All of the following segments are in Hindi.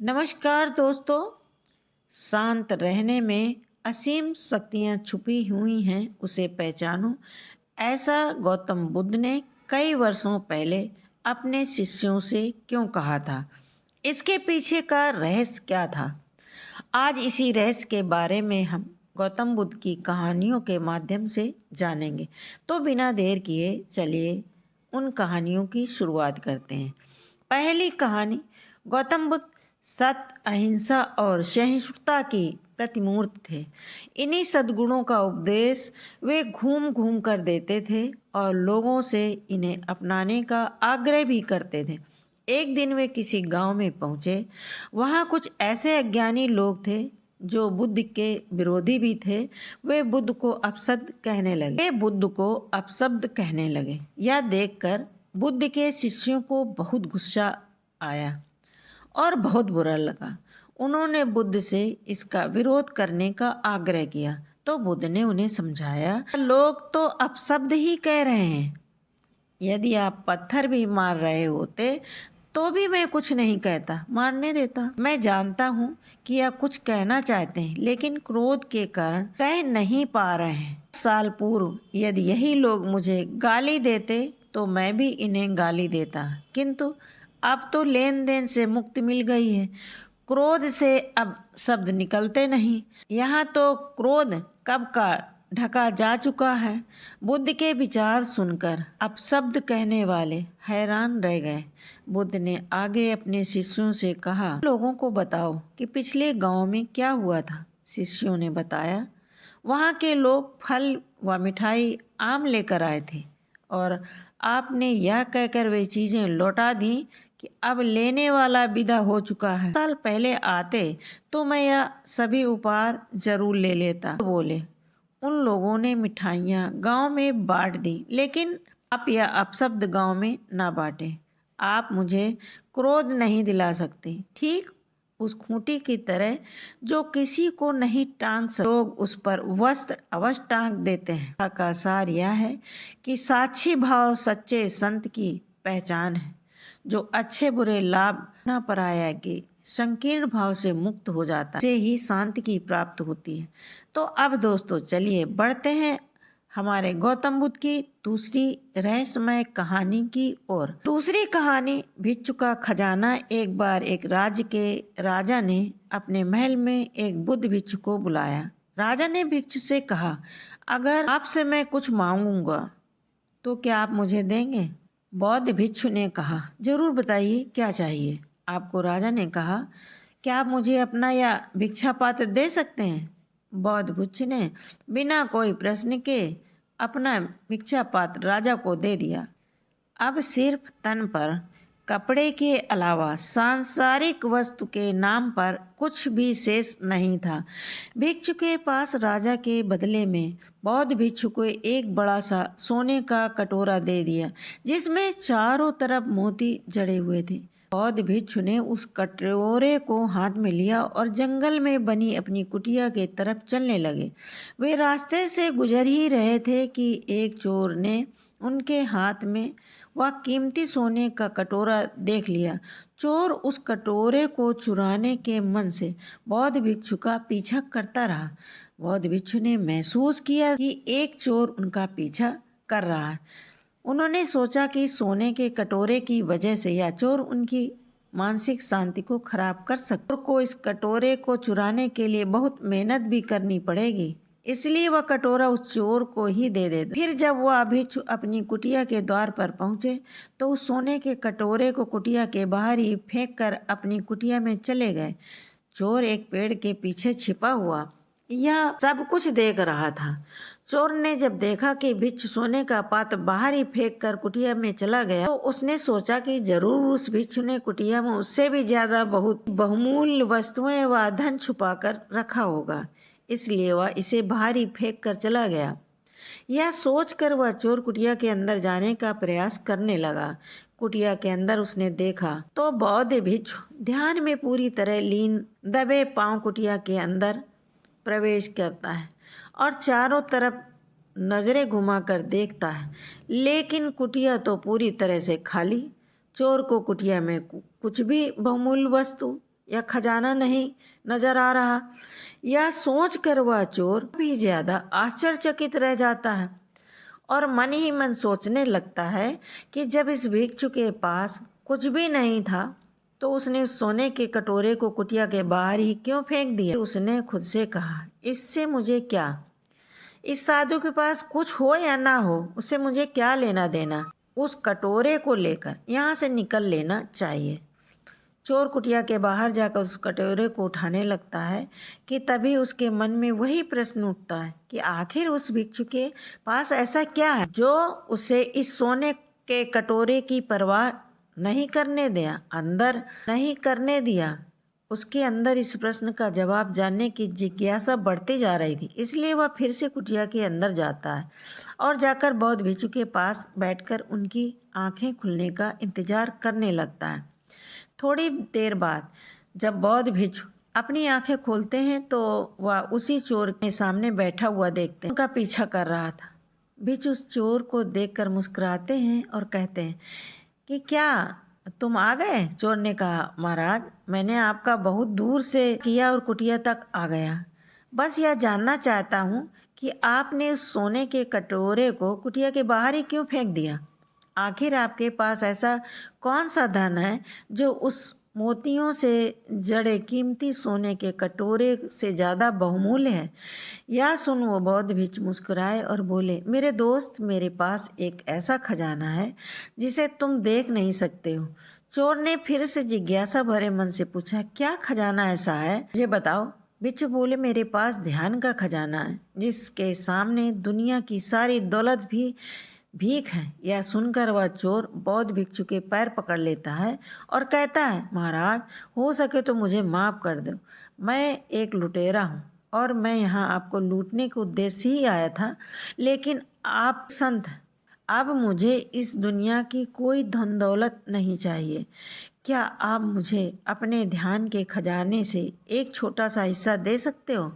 नमस्कार दोस्तों। शांत रहने में असीम शक्तियाँ छुपी हुई हैं, उसे पहचानो। ऐसा गौतम बुद्ध ने कई वर्षों पहले अपने शिष्यों से क्यों कहा था? इसके पीछे का रहस्य क्या था? आज इसी रहस्य के बारे में हम गौतम बुद्ध की कहानियों के माध्यम से जानेंगे। तो बिना देर किए चलिए उन कहानियों की शुरुआत करते हैं। पहली कहानी। गौतम बुद्ध सत्य, अहिंसा और सहिष्णुता की प्रतिमूर्त थे। इन्हीं सद्गुणों का उपदेश वे घूम घूम कर देते थे और लोगों से इन्हें अपनाने का आग्रह भी करते थे। एक दिन वे किसी गांव में पहुंचे। वहां कुछ ऐसे अज्ञानी लोग थे जो बुद्ध के विरोधी भी थे। वे बुद्ध को अपशब्द कहने लगे। यह देखकर बुद्ध के शिष्यों को बहुत गुस्सा आया और बहुत बुरा लगा। उन्होंने बुद्ध से इसका विरोध करने का आग्रह किया तो बुद्ध ने उन्हें समझाया, लोग तो अपशब्द ही कह रहे हैं। यदि आप पत्थर भी मार रहे होते तो भी मैं कुछ नहीं कहता, मारने देता। मैं जानता हूँ कि यह कुछ कहना चाहते हैं लेकिन क्रोध के कारण कह नहीं पा रहे हैं। साल पूर्व यदि यही लोग मुझे गाली देते तो मैं भी इन्हें गाली देता, किंतु अब तो लेन देन से मुक्ति मिल गई है। क्रोध से अब शब्द निकलते नहीं। यहाँ तो क्रोध कब का ढका जा चुका है। बुद्ध के विचार सुनकर अपशब्द कहने वाले हैरान रह गए। बुद्ध ने आगे अपने शिष्यों से कहा, लोगों को बताओ कि पिछले गांव में क्या हुआ था। शिष्यों ने बताया, वहाँ के लोग फल व मिठाई आम लेकर आए थे और आपने यह कहकर वे चीजें लौटा दी कि अब लेने वाला विदा हो चुका है। साल पहले आते तो मैं यह सभी उपहार जरूर ले लेता। तो बोले, उन लोगों ने मिठाइयाँ गांव में बांट दी, लेकिन आप यह अपशब्द गांव में ना बांटे। आप मुझे क्रोध नहीं दिला सकते। ठीक उस खूंटी की तरह जो किसी को नहीं टांग सकते, लोग उस पर वस्त्र अवश्य टांग देते हैं। का सार यह है कि साक्षी भाव सच्चे संत की पहचान है, जो अच्छे बुरे लाभ न पराया के संकीर्ण भाव से मुक्त हो जाता है, से ही शांति की प्राप्त होती है। तो अब दोस्तों चलिए बढ़ते हैं हमारे गौतम बुद्ध की दूसरी रहस्यमय कहानी की ओर। दूसरी कहानी, भिक्षु का खजाना। एक बार एक राज्य के राजा ने अपने महल में एक बुद्ध भिक्षु को बुलाया। राजा ने भिक्षु से कहा, अगर आपसे मैं कुछ मांगूंगा तो क्या आप मुझे देंगे? बौद्ध भिक्षु ने कहा, जरूर बताइए क्या चाहिए आपको। राजा ने कहा, क्या आप मुझे अपना या भिक्षा पात्र दे सकते हैं? बौद्ध भिक्षु ने बिना कोई प्रश्न के अपना भिक्षा पात्र राजा को दे दिया। अब सिर्फ तन पर कपड़े के अलावा सांसारिक वस्तु के नाम पर कुछ भी शेष नहीं था। भिक्षु के पास राजा के बदले में बौद्ध भिक्षु को एक बड़ा सा सोने का कटोरा दे दिया, जिसमें चारों तरफ मोती जड़े हुए थे। बौद्ध भिक्षु ने उस कटोरे को हाथ में लिया और जंगल में बनी अपनी कुटिया के तरफ चलने लगे। वे रास्ते से गुजर ही रहे थे कि एक चोर ने उनके हाथ में वह कीमती सोने का कटोरा देख लिया। चोर उस कटोरे को चुराने के मन से बौद्ध भिक्षु का पीछा करता रहा। बौद्ध भिक्षु ने महसूस किया कि एक चोर उनका पीछा कर रहा है। उन्होंने सोचा कि सोने के कटोरे की वजह से यह चोर उनकी मानसिक शांति को खराब कर सकता है। को इस कटोरे को चुराने के लिए बहुत मेहनत भी करनी पड़ेगी, इसलिए वह कटोरा उस चोर को ही दे देता। फिर जब वह भिक्षु अपनी कुटिया के द्वार पर पहुंचे तो उस सोने के कटोरे को कुटिया के बाहर ही फेंक कर अपनी कुटिया में चले गए। चोर एक पेड़ के पीछे छिपा हुआ यह सब कुछ देख रहा था। चोर ने जब देखा कि भिक्षु सोने का पात्र बाहर ही फेंक कर कुटिया में चला गया तो उसने सोचा कि जरूर उस भिक्षु ने कुटिया में उससे भी ज्यादा बहुत बहुमूल्य वस्तुएं व धन छुपा कर रखा होगा, इसलिए वह इसे बाहर ही फेंक कर चला गया। यह सोचकर वह चोर कुटिया के अंदर जाने का प्रयास करने लगा। कुटिया के अंदर उसने देखा तो बौद्ध भिक्षु ध्यान में पूरी तरह लीन दबे पांव कुटिया के अंदर प्रवेश करता है और चारों तरफ नजरें घुमाकर देखता है, लेकिन कुटिया तो पूरी तरह से खाली। चोर को कुटिया में कुछ भी बहुमूल्य वस्तु या खजाना नहीं नजर आ रहा। यह सोचकर वह चोर भी ज्यादा आश्चर्यचकित रह जाता है और मन ही मन सोचने लगता है कि जब इस भिक्षु के पास कुछ भी नहीं था तो उसने उस सोने के कटोरे को कुटिया के बाहर ही क्यों फेंक दिया। फिर उसने खुद से कहा, इससे मुझे क्या, इस साधु के पास कुछ हो या ना हो उससे मुझे क्या लेना देना। उस कटोरे को लेकर यहाँ से निकल लेना चाहिए। चोर कुटिया के बाहर जाकर उस कटोरे को उठाने लगता है कि तभी उसके मन में वही प्रश्न उठता है कि आखिर उस भिक्षु के पास ऐसा क्या है जो उसे इस सोने के कटोरे की परवाह नहीं करने दिया। उसके अंदर इस प्रश्न का जवाब जानने की जिज्ञासा बढ़ती जा रही थी, इसलिए वह फिर से कुटिया के अंदर जाता है और जाकर बौद्ध भिक्षु के पास बैठकर उनकी आंखें खुलने का इंतजार करने लगता है। थोड़ी देर बाद जब बौद्ध भिक्षु अपनी आंखें खोलते हैं तो वह उसी चोर के सामने बैठा हुआ देखते हैं, उनका पीछा कर रहा था। भिक्षु उस चोर को देखकर मुस्कुराते हैं और कहते हैं कि क्या तुम आ गए। चोर ने कहा, महाराज मैंने आपका बहुत दूर से किया और कुटिया तक आ गया। बस यह जानना चाहता हूँ कि आपने उस सोने के कटोरे को कुटिया के बाहर ही क्यों फेंक दिया। आखिर आपके पास ऐसा कौन सा धन है जो उस मोतियों से जड़े कीमती सोने के कटोरे से ज़्यादा बहुमूल्य है। यह सुन वो बौद्ध भिक्षु मुस्कुराए और बोले, मेरे दोस्त मेरे पास एक ऐसा खजाना है जिसे तुम देख नहीं सकते हो। चोर ने फिर से जिज्ञासा भरे मन से पूछा, क्या खजाना ऐसा है, मुझे बताओ। भिक्षु बोले, मेरे पास ध्यान का खजाना है जिसके सामने दुनिया की सारी दौलत भी भीख है। यह सुनकर वह चोर बौद्ध भिक्षु के पैर पकड़ लेता है और कहता है, महाराज हो सके तो मुझे माफ़ कर दो। मैं एक लुटेरा हूँ और मैं यहाँ आपको लूटने के उद्देश्य से ही आया था, लेकिन आप संत हैं। अब मुझे इस दुनिया की कोई धन दौलत नहीं चाहिए। क्या आप मुझे अपने ध्यान के खजाने से एक छोटा सा हिस्सा दे सकते हो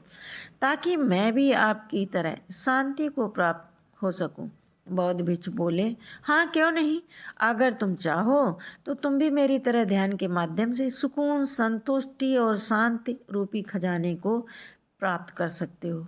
ताकि मैं भी आपकी तरह शांति को प्राप्त हो सकूं। बौद्ध भिक्षु बोले, हाँ क्यों नहीं, अगर तुम चाहो तो तुम भी मेरी तरह ध्यान के माध्यम से सुकून, संतुष्टि और शांति रूपी खजाने को प्राप्त कर सकते हो।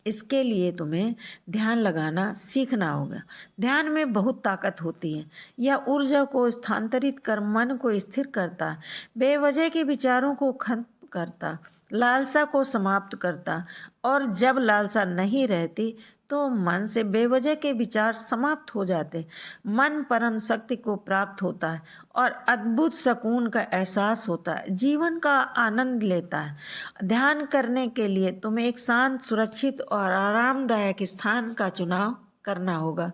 इसके लिए तुम्हें ध्यान लगाना सीखना होगा। ध्यान में बहुत ताकत होती है। यह ऊर्जा को स्थानांतरित कर मन को स्थिर करता, बेवजह के विचारों को खत्म करता, लालसा को समाप्त करता और जब लालसा नहीं रहती तो मन से बेवजह के विचार समाप्त हो जाते। मन परम शक्ति को प्राप्त होता है और अद्भुत सुकून का एहसास होता है, जीवन का आनंद लेता है। ध्यान करने के लिए तुम्हें एक शांत, सुरक्षित और आरामदायक स्थान का चुनाव करना होगा।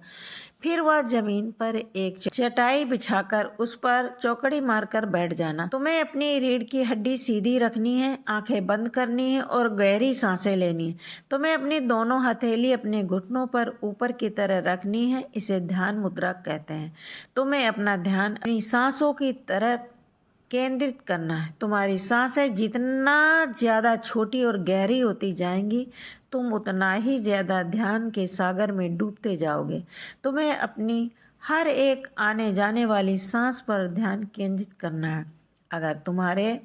फिर वह जमीन पर एक चटाई बिछाकर उस पर चौकड़ी मारकर बैठ जाना। तुम्हें अपनी रीढ़ की हड्डी सीधी रखनी है, आंखें बंद करनी है और गहरी सांसें लेनी है। तुम्हें अपनी दोनों हथेली अपने घुटनों पर ऊपर की तरह रखनी है, इसे ध्यान मुद्रा कहते हैं। तुम्हें अपना ध्यान अपनी सांसों की तरफ केंद्रित करना है। तुम्हारी सांसें जितना ज़्यादा छोटी और गहरी होती जाएंगी तुम उतना ही ज़्यादा ध्यान के सागर में डूबते जाओगे। तुम्हें अपनी हर एक आने जाने वाली सांस पर ध्यान केंद्रित करना है। अगर तुम्हारे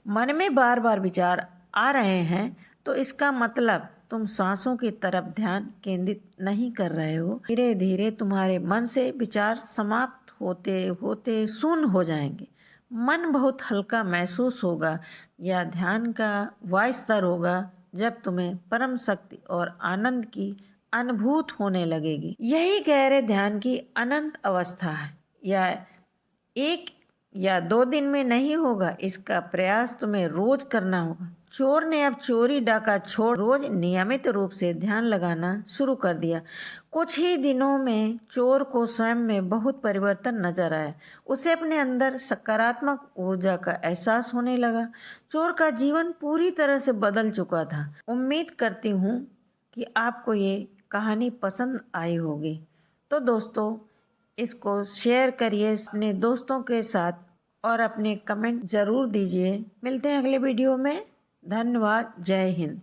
मन में बार बार विचार आ रहे हैं तो इसका मतलब तुम सांसों की तरफ ध्यान केंद्रित नहीं कर रहे हो। धीरे धीरे तुम्हारे मन से विचार समाप्त होते होते शून्य हो जाएंगे। मन बहुत हल्का महसूस होगा। यह ध्यान का वह स्तर होगा जब तुम्हें परम शक्ति और आनंद की अनुभूत होने लगेगी। यही गहरे ध्यान की अनंत अवस्था है। यह एक या 2 दिन में नहीं होगा, इसका प्रयास तुम्हें रोज करना होगा। चोर ने अब चोरी डाका छोड़ रोज नियमित रूप से ध्यान लगाना शुरू कर दिया। कुछ ही दिनों में चोर को स्वयं में बहुत परिवर्तन नजर आया। उसे अपने अंदर सकारात्मक ऊर्जा का एहसास होने लगा। चोर का जीवन पूरी तरह से बदल चुका था। उम्मीद करती हूँ कि आपको ये कहानी पसंद आई होगी। तो दोस्तों इसको शेयर करिए अपने दोस्तों के साथ और अपने कमेंट ज़रूर दीजिए। मिलते हैं अगले वीडियो में। धन्यवाद। जय हिंद।